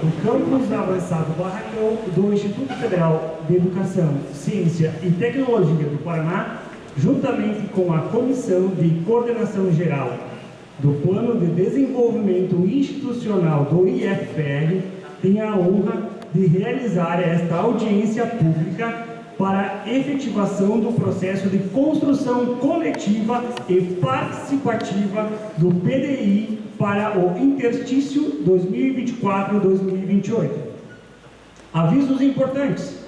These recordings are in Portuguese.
o campus avançado Barracão do Instituto Federal de Educação, Ciência e Tecnologia do Paraná, juntamente com a Comissão de Coordenação Geral do Plano de Desenvolvimento Institucional do IFPR, tem a honra de realizar esta audiência pública para efetivação do processo de construção coletiva e participativa do PDI para o interstício 2024-2028. Avisos importantes.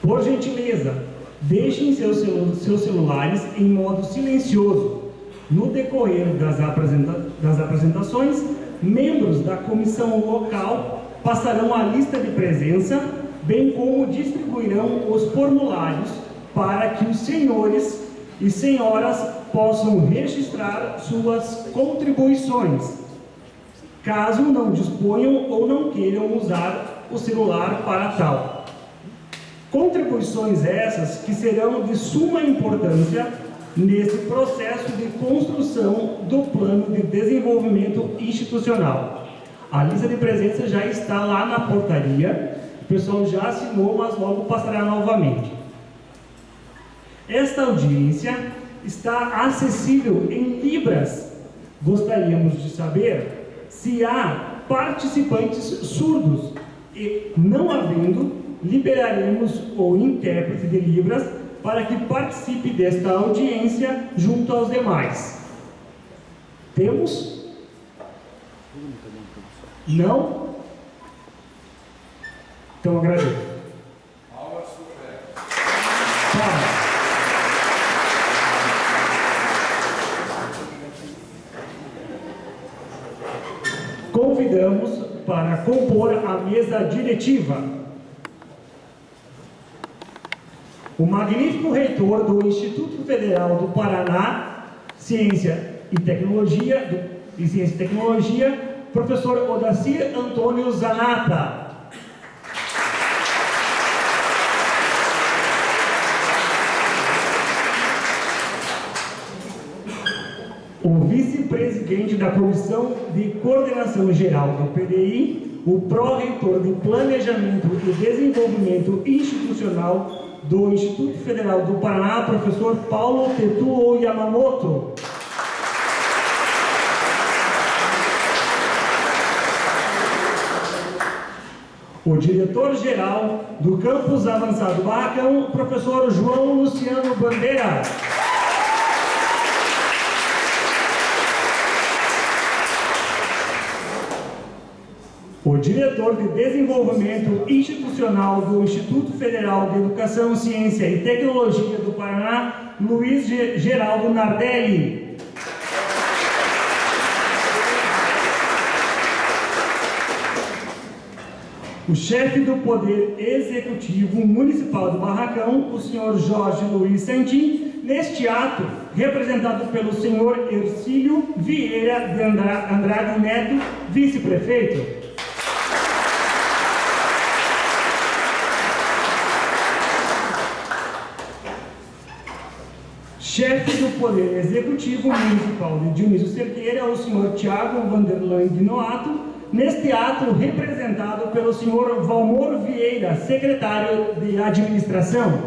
Por gentileza, deixem seus celulares em modo silencioso. No decorrer das apresentações, membros da comissão local passarão a lista de presença, bem como distribuirão os formulários para que os senhores e senhoras possam registrar suas contribuições, caso não disponham ou não queiram usar o celular para tal. Contribuições essas que serão de suma importância nesse processo de construção do Plano de Desenvolvimento Institucional. A lista de presença já está lá na portaria, o pessoal já assinou, mas logo passará novamente. Esta audiência está acessível em Libras. Gostaríamos de saber se há participantes surdos e, não havendo, liberaremos o intérprete de Libras para que participe desta audiência junto aos demais. Temos? Não? Então agradeço. Aula super. Convidamos para compor a mesa diretiva o magnífico reitor do Instituto Federal do Paraná, Ciência e Tecnologia, professor Odacir Antônio Zanata. O vice-presidente da Comissão de Coordenação Geral do PDI, o pró-reitor de Planejamento e Desenvolvimento Institucional do Instituto Federal do Paraná, professor Paulo Tetsuo Yamamoto. O diretor-geral do Campus Avançado Barracão, professor João Luciano Bandeira. O diretor de Desenvolvimento Institucional do Instituto Federal de Educação, Ciência e Tecnologia do Paraná, Luiz Geraldo Nardelli. O chefe do Poder Executivo Municipal do Barracão, o senhor Jorge Luiz Santin, neste ato, representado pelo senhor Ercílio Vieira de Andrade Neto, vice-prefeito. Chefe do Poder Executivo Municipal de Dionísio Cerqueira, o senhor Tiago Vanderlan de Noato, neste ato representado pelo senhor Valmor Vieira, secretário de Administração.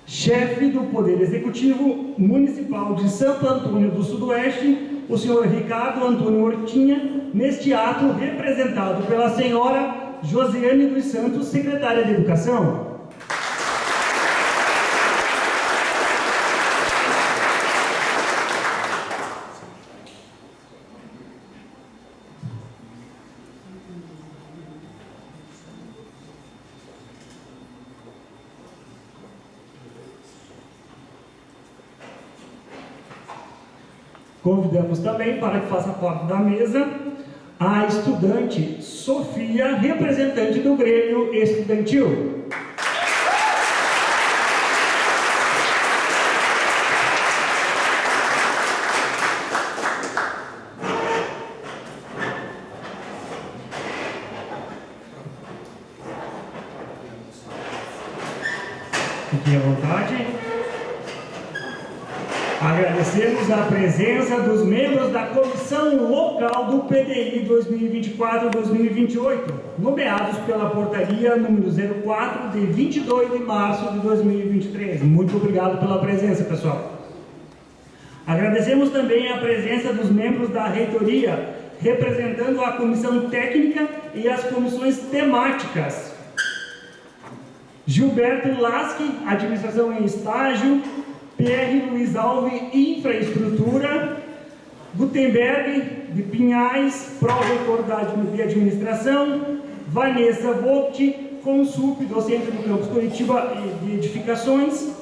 Chefe do Poder Executivo Municipal de Santo Antônio do Sudoeste, o senhor Ricardo Antônio Hortinha, neste ato representado pela senhora Josiane dos Santos, secretária de Educação. Convidamos também para que faça parte da mesa a estudante Sofia, representante do Grêmio Estudantil. Fiquem à vontade. Agradecemos a presença dos membros da Comissão Local do PDI 2024-2028, nomeados pela portaria número 04 de 22 de março de 2023. Muito obrigado pela presença, pessoal. Agradecemos também a presença dos membros da reitoria, representando a comissão técnica e as comissões temáticas. Gilberto Lasky, administração em estágio. Pierre Luiz Alves, infraestrutura. Gutenberg de Pinhais, pró-reitor de administração. Vanessa Vogt, consup do Centro do Campus Curitiba de Edificações.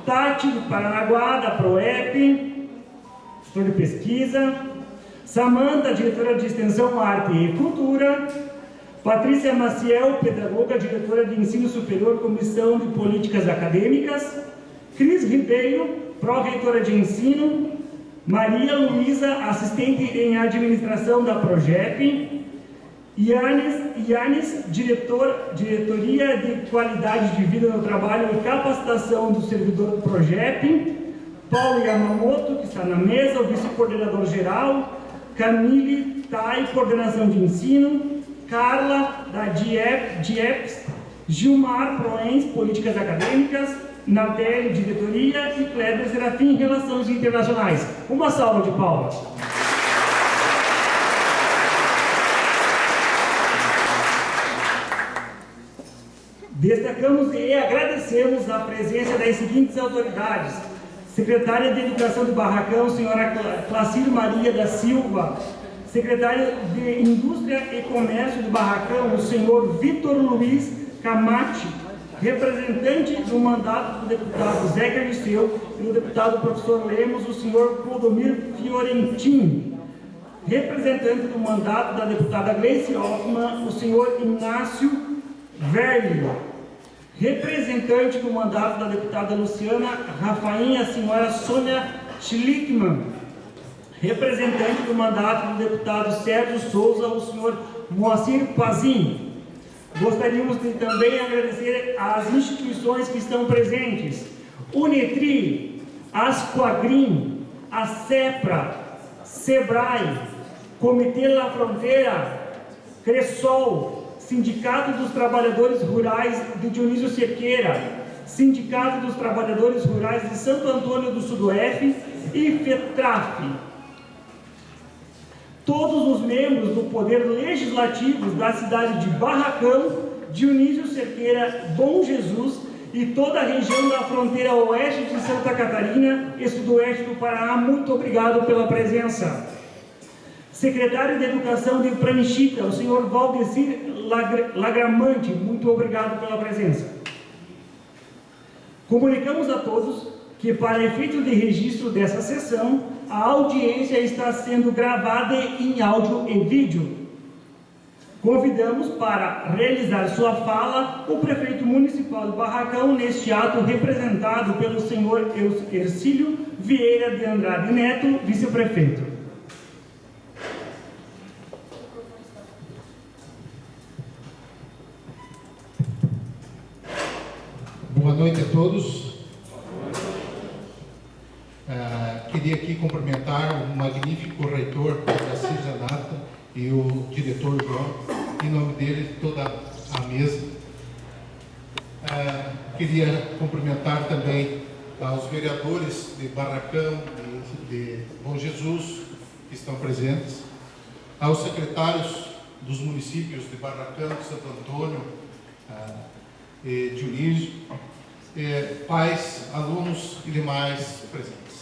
Tati do Paranaguá, da PROEP, gestor de pesquisa. Samanta, diretora de Extensão, Arte e Cultura. Patrícia Maciel, pedagoga, diretora de Ensino Superior, Comissão de Políticas Acadêmicas. Cris Ribeiro, pró-reitora de Ensino. Maria Luísa, assistente em administração da PROGEP. Yanis, diretoria de qualidade de vida no trabalho e capacitação do servidor do PROGEP. Paulo Yamamoto, que está na mesa, o vice-coordenador geral. Camille Tai, coordenação de ensino. Carla, da DIEPS. Gilmar Proens, políticas acadêmicas. Nadelli, diretoria. E Kleber Serafim, relações internacionais. Uma salva de palmas. Destacamos e agradecemos a presença das seguintes autoridades: secretária de Educação do Barracão, senhora Clacir Maria da Silva; secretário de Indústria e Comércio do Barracão, o senhor Vitor Luiz Camati; representante do mandato do deputado Zé Carniceu e do deputado professor Lemos, o senhor Clodomir Fiorentin; representante do mandato da deputada Gleice Hoffmann, o senhor Inácio Verli; representante do mandato da deputada Luciana Rafainha, a senhora Sônia Schlickmann; representante do mandato do deputado Sérgio Souza, o senhor Moacir Pazin. Gostaríamos de também agradecer às instituições que estão presentes: Unetri, Asquagrim, a CEPRA, SEBRAE, Comitê La Fronteira, Cressol, Sindicato dos Trabalhadores Rurais de Dionísio Cerqueira, Sindicato dos Trabalhadores Rurais de Santo Antônio do Sudoeste e FETRAF. Todos os membros do Poder Legislativo da cidade de Barracão, Dionísio Cerqueira, Bom Jesus e toda a região da fronteira oeste de Santa Catarina e sudoeste do Paraná, muito obrigado pela presença. Secretário de Educação de Pranchita, o senhor Valdecir Lagramante, muito obrigado pela presença. Comunicamos a todos que, para efeito de registro dessa sessão, a audiência está sendo gravada em áudio e vídeo. Convidamos para realizar sua fala o prefeito municipal de Barracão neste ato, representado pelo senhor Ercílio Vieira de Andrade Neto, vice-prefeito. Boa noite a todos. Queria aqui cumprimentar o magnífico reitor da Cisjanata e o diretor João, em nome dele e toda a mesa. Queria cumprimentar também aos vereadores de Barracão e de Bom Jesus que estão presentes, aos secretários dos municípios de Barracão, Santo Antônio e Dionísio, pais, alunos e demais presentes.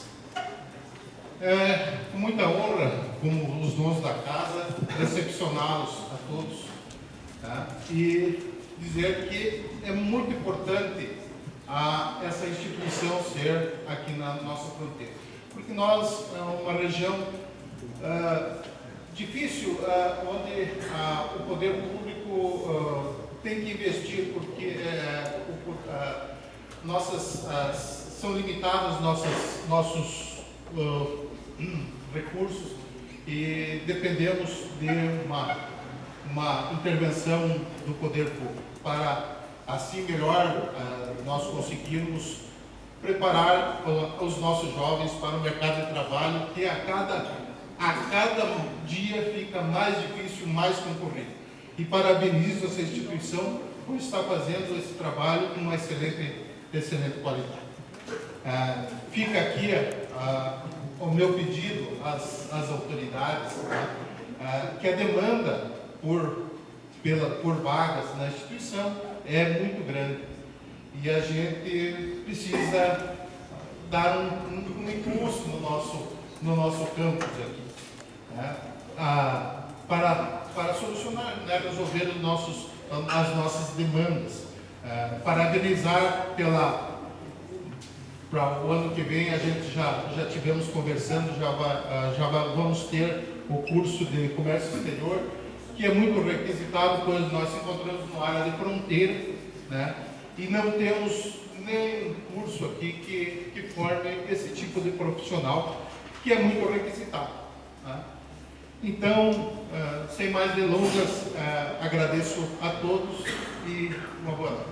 Com muita honra, como os donos da casa, recepcioná-los a todos, tá? E dizer que é muito importante essa instituição ser aqui na nossa fronteira, porque nós é uma região difícil, onde o poder público tem que investir, porque são limitados nossos recursos e dependemos de uma intervenção do poder público para assim melhor nós conseguirmos preparar os nossos jovens para o mercado de trabalho, que a cada dia fica mais difícil, mais concorrido. E parabenizo essa instituição por estar fazendo esse trabalho com uma excelente qualidade. Fica aqui o meu pedido às autoridades, que a demanda por vagas na instituição é muito grande e a gente precisa dar um impulso no nosso campus aqui, para solucionar, resolver as nossas demandas, parabenizar para o ano que vem. A gente já tivemos conversando, já vamos ter o curso de comércio exterior, que é muito requisitado, pois nós nos encontramos numa área de fronteira, né? E não temos nenhum curso aqui que forme esse tipo de profissional, que é muito requisitado, né? Então, sem mais delongas, agradeço a todos e uma boa noite.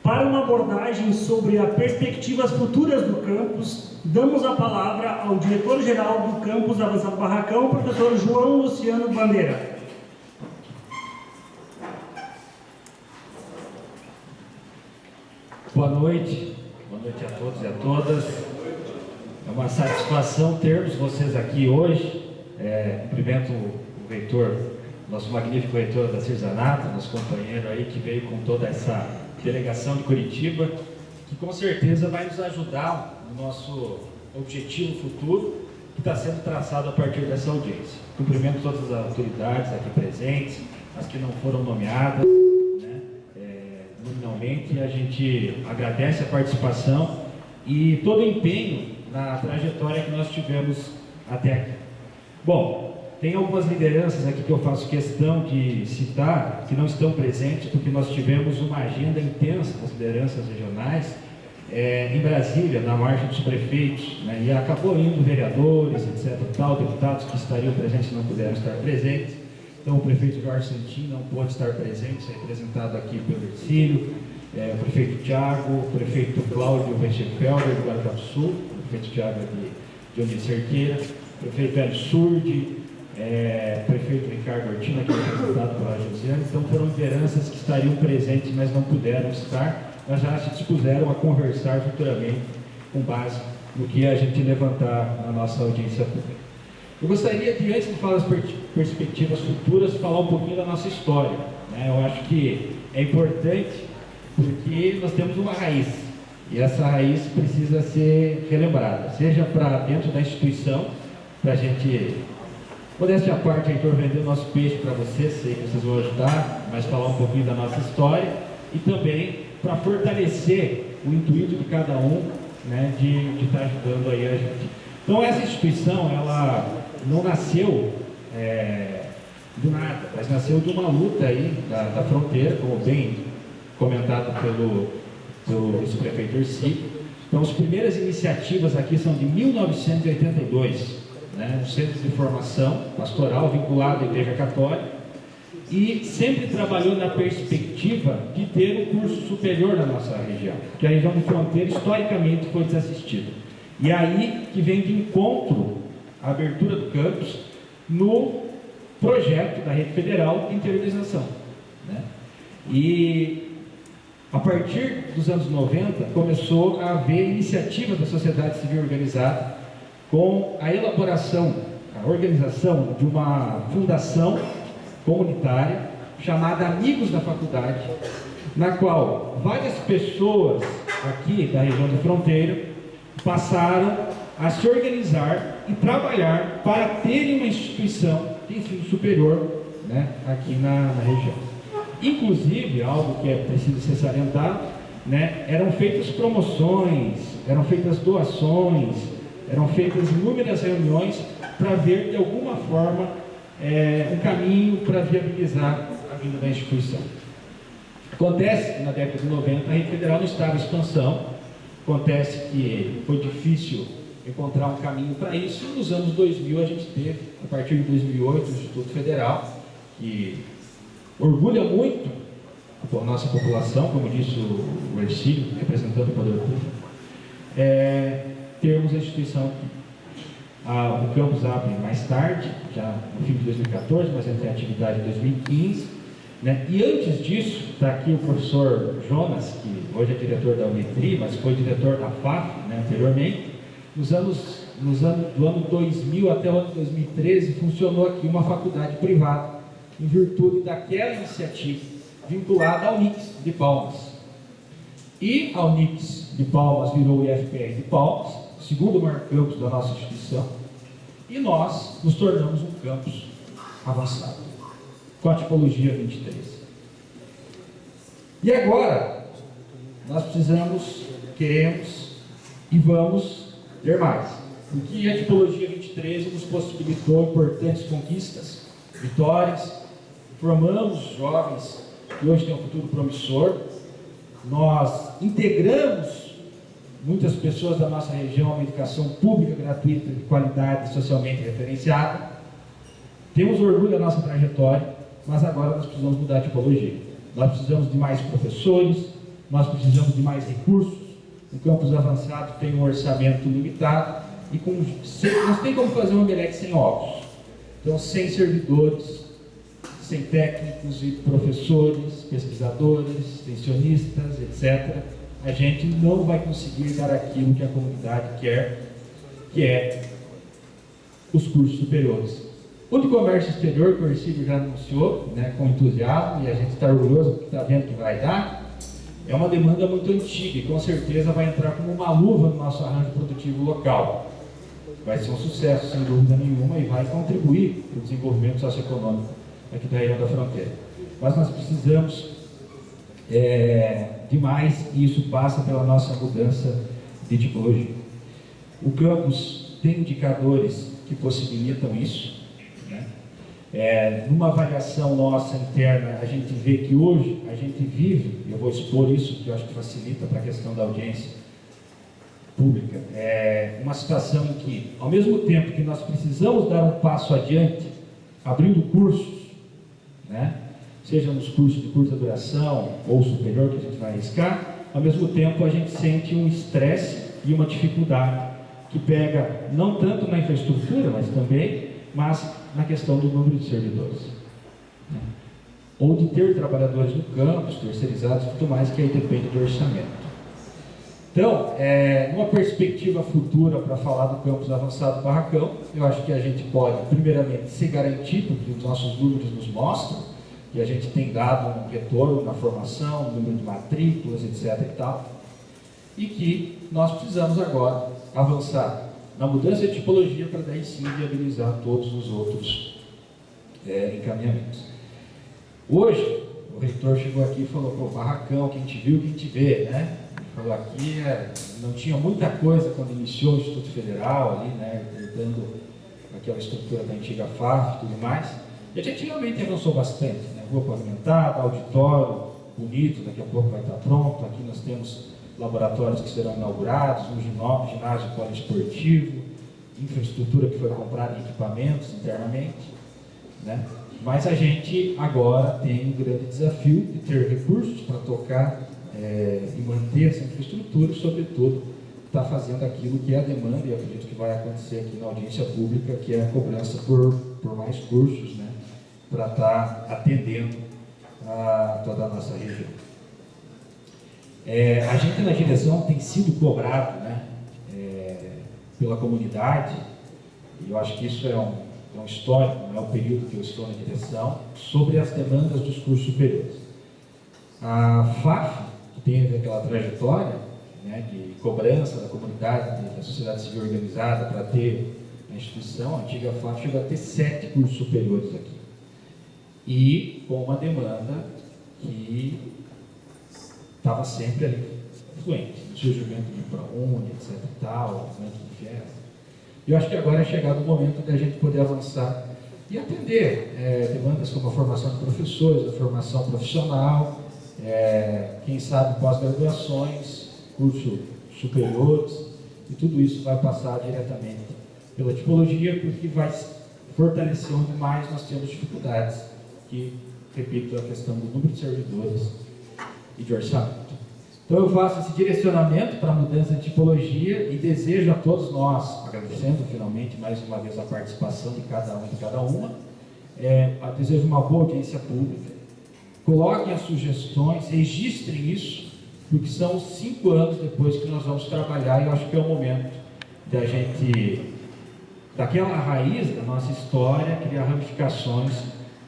Para uma abordagem sobre as perspectivas futuras do campus, damos a palavra ao diretor-geral do campus Avançado Barracão, professor João Luciano Bandeira. Boa noite a todos e a todas. É uma satisfação termos vocês aqui hoje. Cumprimento o reitor, nosso magnífico reitor da Cirzanato, nosso companheiro aí que veio com toda essa delegação de Curitiba, que com certeza vai nos ajudar no nosso objetivo futuro, que está sendo traçado a partir dessa audiência. Cumprimento todas as autoridades aqui presentes, as que não foram nomeadas, nominalmente. A gente agradece a participação e todo o empenho na trajetória que nós tivemos até aqui. Bom, tem algumas lideranças aqui que eu faço questão de citar, que não estão presentes, porque nós tivemos uma agenda intensa das lideranças regionais em Brasília, na marcha dos prefeitos, né? E acabou indo vereadores, etc. Deputados que estariam presentes não puderam estar presentes. Então, o prefeito Jorge Santin não pôde estar presente, representado aqui pelo Ercílio, o prefeito Tiago, o prefeito Cláudio Wenchenfelder, do Guarujá do Sul, o prefeito Tiago de Onde Cerqueira, o prefeito Hélio Surdi, prefeito Ricardo Ortina, que é representado pela Josiane. Então, foram lideranças que estariam presentes, mas não puderam estar, mas já se dispuseram a conversar futuramente com base no que a gente levantar na nossa audiência pública. Eu gostaria de, antes de falar das perspectivas futuras, falar um pouquinho da nossa história, né? Eu acho que é importante porque nós temos uma raiz, e essa raiz precisa ser relembrada, seja para dentro da instituição, para a gente, modéstia à parte, Heitor, vender o nosso peixe para vocês, sei que vocês vão ajudar, mas falar um pouquinho da nossa história, e também para fortalecer o intuito de cada um, né, de estar ajudando aí a gente. Então, essa instituição, ela não nasceu do nada, mas nasceu de uma luta aí da fronteira, como bem comentado pelo vice-prefeito Ercílio. Então, as primeiras iniciativas aqui são de 1982, né, um centro de formação pastoral vinculado à Igreja Católica, e sempre trabalhou na perspectiva de ter um curso superior na nossa região, porque a região de fronteira historicamente foi desassistida. E aí que vem de encontro a abertura do campus no projeto da Rede Federal de Interiorização, né? E a partir dos anos 90 começou a haver iniciativas da sociedade civil organizada com a elaboração, a organização de uma fundação comunitária chamada Amigos da Faculdade, na qual várias pessoas aqui da região de fronteira passaram a se organizar e trabalhar para terem uma instituição de ensino superior, né, aqui na região. Inclusive, algo que é preciso ser salientado, né, eram feitas promoções, eram feitas doações, eram feitas inúmeras reuniões para ver de alguma forma um caminho para viabilizar a vinda da instituição. Acontece que na década de 90 a Rede Federal não estava em expansão. Acontece que foi difícil encontrar um caminho para isso. E nos anos 2000 a gente teve, a partir de 2008, o Instituto Federal, que orgulha muito a nossa população, como disse o Ercílio, representando o poder público, termos a instituição aqui. O campus abre mais tarde, já no fim de 2014, mas entra em atividade em 2015. Né? E antes disso, está aqui o professor Jonas, que hoje é diretor da Unitri, mas foi diretor da FAF, né, anteriormente. Do ano 2000 até o ano 2013, funcionou aqui uma faculdade privada, em virtude daquela iniciativa vinculada à Unix de Palmas. E a Unix de Palmas virou o IFPR de Palmas, segundo o maior campus da nossa instituição, e nós nos tornamos um campus avançado, com a tipologia 23. E agora, nós precisamos, queremos e vamos ter mais, porque a tipologia 23 nos possibilitou importantes conquistas, vitórias, formamos jovens que hoje têm um futuro promissor, nós integramos muitas pessoas da nossa região a uma educação pública, gratuita, de qualidade e socialmente referenciada. Temos orgulho da nossa trajetória, mas agora nós precisamos mudar a tipologia. Nós precisamos de mais professores, nós precisamos de mais recursos. O campus avançado tem um orçamento limitado e nós tem como fazer um omelete sem ovos. Então, sem servidores, sem técnicos e professores, pesquisadores, extensionistas, etc., a gente não vai conseguir dar aquilo que a comunidade quer, que é os cursos superiores. O de comércio exterior, que o Ercílio já anunciou, né, com entusiasmo, e a gente está orgulhoso porque está vendo que vai dar, é uma demanda muito antiga e com certeza vai entrar como uma luva no nosso arranjo produtivo local. Vai ser um sucesso, sem dúvida nenhuma, e vai contribuir para o desenvolvimento socioeconômico aqui da região da fronteira. Mas nós precisamos de mais, e isso passa pela nossa mudança de tipologia. O campus tem indicadores que possibilitam isso. Numa avaliação nossa interna, a gente vê que hoje a gente vive, eu vou expor isso porque eu acho que facilita para a questão da audiência pública, uma situação em que, ao mesmo tempo que nós precisamos dar um passo adiante, abrindo cursos, né, seja nos cursos de curta duração ou superior, que a gente vai arriscar, ao mesmo tempo a gente sente um estresse e uma dificuldade que pega não tanto na infraestrutura, mas na questão do número de servidores, né? Ou de ter trabalhadores no campus, terceirizados e tudo mais, que aí depende do orçamento. Então, numa perspectiva futura para falar do campus avançado Barracão, eu acho que a gente pode, primeiramente, se garantir, porque os nossos números nos mostram, que a gente tem dado um retorno na formação, número de matrículas, etc. e tal, e que nós precisamos agora avançar na mudança de tipologia para daí sim viabilizar todos os outros encaminhamentos. Hoje, o reitor chegou aqui e falou, pô, Barracão, quem te viu, quem te vê, né? Ele falou aqui, não tinha muita coisa quando iniciou o Instituto Federal ali, né, dando aquela estrutura da antiga FAF e tudo mais, e a gente realmente avançou bastante, né? Rua pavimentada, auditório bonito, daqui a pouco vai estar pronto, aqui nós temos laboratórios que serão inaugurados, um ginásio poliesportivo, infraestrutura que foi comprada em equipamentos internamente, né? Mas a gente agora tem um grande desafio de ter recursos para tocar e manter essa infraestrutura e, sobretudo, estar fazendo aquilo que é a demanda, e acredito que vai acontecer aqui na audiência pública, que é a cobrança por mais cursos, né? Para estar atendendo a toda a nossa região. A gente na direção tem sido cobrado, né, pela comunidade, e eu acho que isso é um histórico, não é o período que eu estou na direção, sobre as demandas dos cursos superiores. A FAF, que teve aquela trajetória, né, de cobrança da comunidade, da sociedade civil organizada para ter a instituição, a antiga FAF chegou a ter 7 cursos superiores aqui, e com uma demanda que estava sempre ali fluente, no surgimento de ProUni, etc e tal, aumento de FIES. Eu acho que agora é chegado o momento de a gente poder avançar e atender demandas como a formação de professores, a formação profissional, quem sabe pós-graduações, cursos superiores E tudo isso vai passar diretamente pela tipologia, porque vai fortalecer onde mais nós temos dificuldades, que, repito, a questão do número de servidores e de orçamento. Então eu faço esse direcionamento para a mudança de tipologia e desejo a todos nós, agradecendo finalmente mais uma vez a participação de cada um e de cada uma, desejo uma boa audiência pública, coloquem as sugestões, registrem isso, porque são 5 anos depois que nós vamos trabalhar e eu acho que é o momento da gente, daquela raiz da nossa história, criar ramificações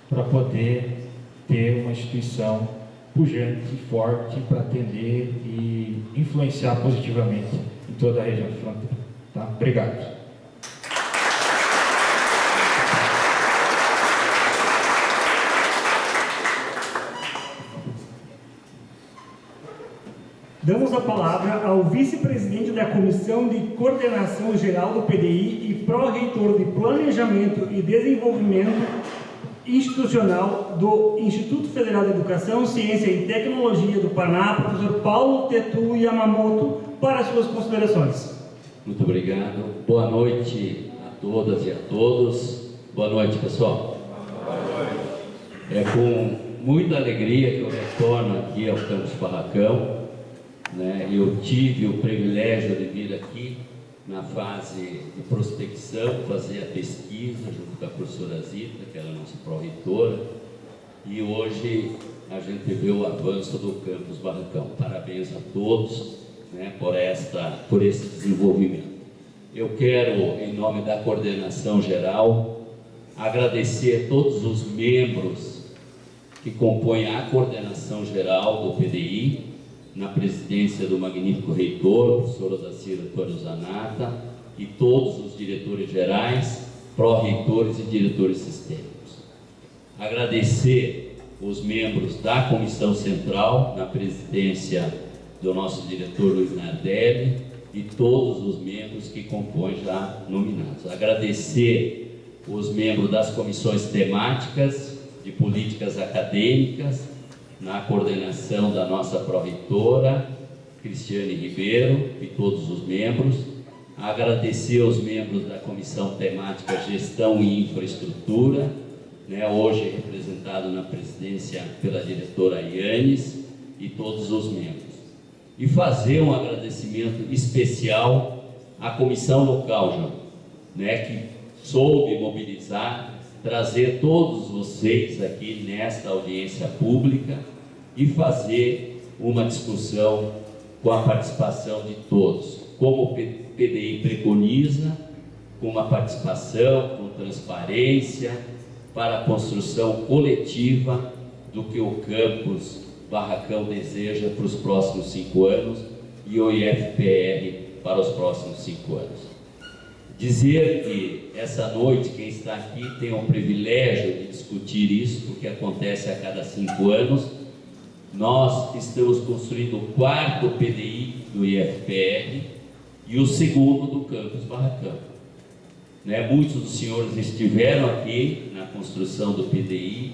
para poder ter uma instituição pujante e forte para atender e influenciar positivamente em toda a região de fronteira. Tá? Obrigado. Damos a palavra ao vice-presidente da Comissão de Coordenação Geral do PDI e pró-reitor de Planejamento e Desenvolvimento Institucional do Instituto Federal de Educação, Ciência e Tecnologia do Paraná, professor Paulo Tetu Yamamoto, para suas considerações. Muito obrigado. Boa noite a todas e a todos. Boa noite, pessoal. Boa noite. É com muita alegria que eu retorno aqui ao Campus Barracão. Eu tive o privilégio de vir aqui na fase de prospecção, fazer a pesquisa junto com a professora Zita, que era a nossa pró-reitora, e hoje a gente vê o avanço do Campus Barracão. Parabéns a todos por esse desenvolvimento. Eu quero, em nome da coordenação geral, agradecer a todos os membros que compõem a coordenação geral do PDI, na presidência do magnífico reitor, professor Odacir Antônio Zanata, e todos os diretores gerais, pró-reitores e diretores sistêmicos. Agradecer os membros da Comissão Central, na presidência do nosso diretor Luiz Nardelli, e todos os membros que compõem já nominados. Agradecer os membros das comissões temáticas de políticas acadêmicas, na coordenação da nossa pró-reitora, Cristiane Ribeiro, e todos os membros. Agradecer aos membros da Comissão Temática Gestão e Infraestrutura, hoje representado na presidência pela diretora Ianes, e todos os membros. E fazer um agradecimento especial à Comissão Local, que soube mobilizar, trazer todos vocês aqui nesta audiência pública e fazer uma discussão com a participação de todos, como o PDI preconiza, com uma participação, com transparência, para a construção coletiva do que o Campus Barracão deseja para os próximos 5 anos e o IFPR para os próximos 5 anos. Dizer que essa noite quem está aqui tem o privilégio de discutir isso, porque acontece a cada 5 anos. Nós estamos construindo o 4º PDI do IFPR e o 2º do Campus Barracão. Muitos dos senhores estiveram aqui na construção do PDI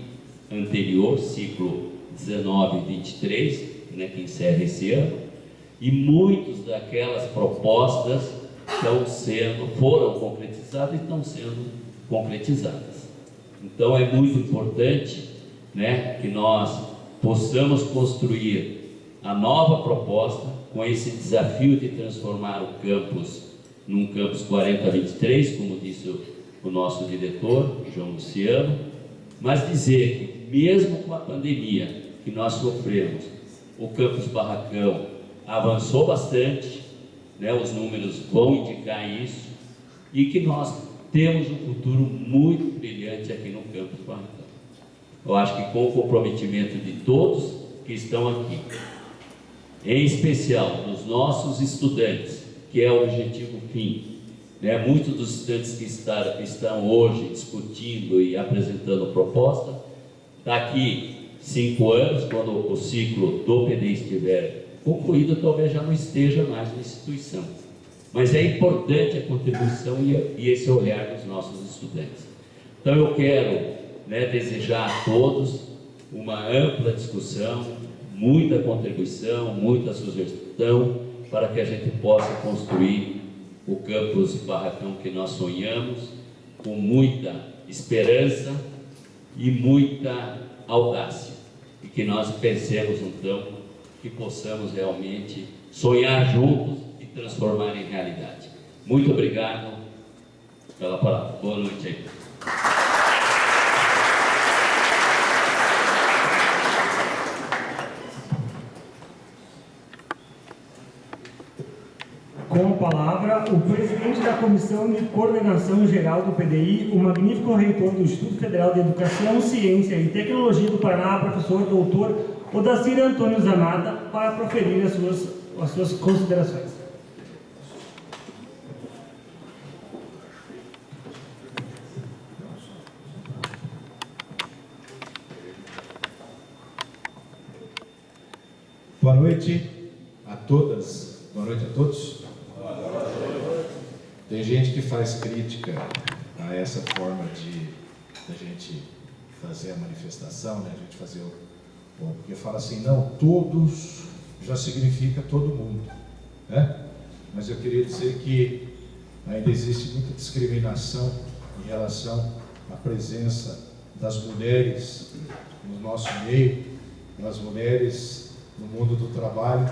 anterior, ciclo 19-23, que encerra esse ano, e muitas daquelas propostas foram concretizadas e estão sendo concretizadas. Então é muito importante que nós possamos construir a nova proposta com esse desafio de transformar o campus num campus 40-23, como disse o nosso diretor, João Luciano, mas dizer que mesmo com a pandemia que nós sofremos, o Campus Barracão avançou bastante, os números vão indicar isso, e que nós temos um futuro muito brilhante aqui no Campus Barracão. Eu acho que com o comprometimento de todos que estão aqui, em especial dos nossos estudantes, que é o objetivo fim, muitos dos estudantes que estão hoje discutindo e apresentando proposta, daqui 5 anos, quando o ciclo do PDI estiver concluído, talvez já não esteja mais na instituição. Mas é importante a contribuição e esse olhar dos nossos estudantes. Então eu quero desejar a todos uma ampla discussão, muita contribuição, muita sugestão, para que a gente possa construir o campus Barracão que nós sonhamos, com muita esperança e muita audácia. E que nós pensemos então que possamos realmente sonhar juntos e transformar em realidade. Muito obrigado pela palavra. Boa noite aí. Com a palavra, o presidente da Comissão de Coordenação Geral do PDI, o magnífico reitor do Instituto Federal de Educação, Ciência e Tecnologia do Paraná, professor doutor Odacir Antônio Zamata, para proferir as suas considerações. Boa noite a todas, boa noite a todos. Tem gente que faz crítica a essa forma de a gente fazer a manifestação, né? A gente fazer porque fala assim, não, todos já significa todo mundo, né? Mas eu queria dizer que ainda existe muita discriminação em relação à presença das mulheres no nosso meio, das mulheres no mundo do trabalho.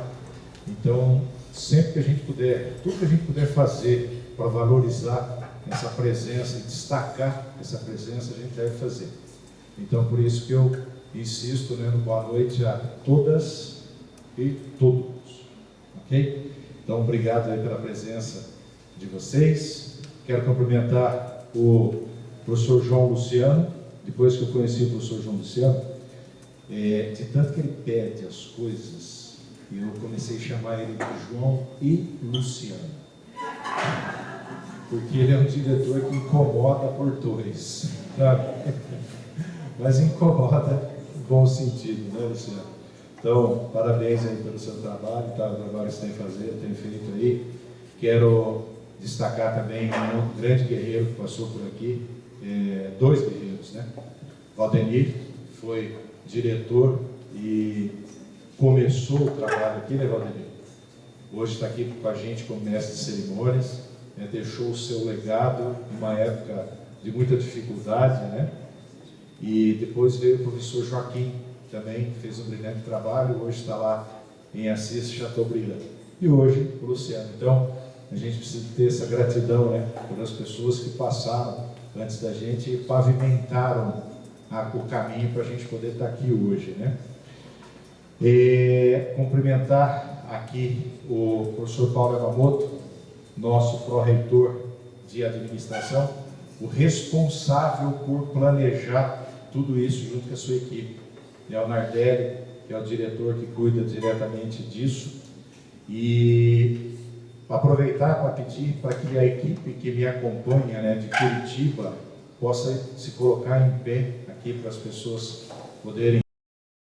Então, sempre que a gente puder, tudo que a gente puder fazer para valorizar essa presença e destacar essa presença, a gente deve fazer. Então, por isso que eu insisto, né, no boa noite a todas e todos, ok? Então, obrigado aí pela presença de vocês. Quero cumprimentar o professor João Luciano, depois que eu conheci o professor João Luciano, de tanto que ele pede as coisas, eu comecei a chamar ele de João e Luciano, porque ele é um diretor que incomoda por dois, sabe? Mas incomoda em bom sentido, né, Luciano? Então, parabéns aí pelo seu trabalho, tá? O trabalho que você tem feito aí. Quero destacar também um grande guerreiro que passou por aqui, dois guerreiros, né? Valdemir foi diretor e começou o trabalho aqui, né, Valdemir? Hoje está aqui com a gente como mestre de cerimônias, né? Deixou o seu legado em uma época de muita dificuldade, né? E depois veio o professor Joaquim, também fez um brilhante trabalho, hoje está lá em Assis, Chateaubriand. E hoje o Luciano. Então, a gente precisa ter essa gratidão, né, pelas pessoas que passaram antes da gente e pavimentaram o caminho para a gente poder estar aqui hoje, né? E cumprimentar aqui o professor Paulo Yamamoto, nosso pró-reitor de administração, o responsável por planejar tudo isso junto com a sua equipe. É o Nardelli, que é o diretor que cuida diretamente disso. E aproveitar para pedir para que a equipe que me acompanha, né, de Curitiba, possa se colocar em pé aqui para as pessoas poderem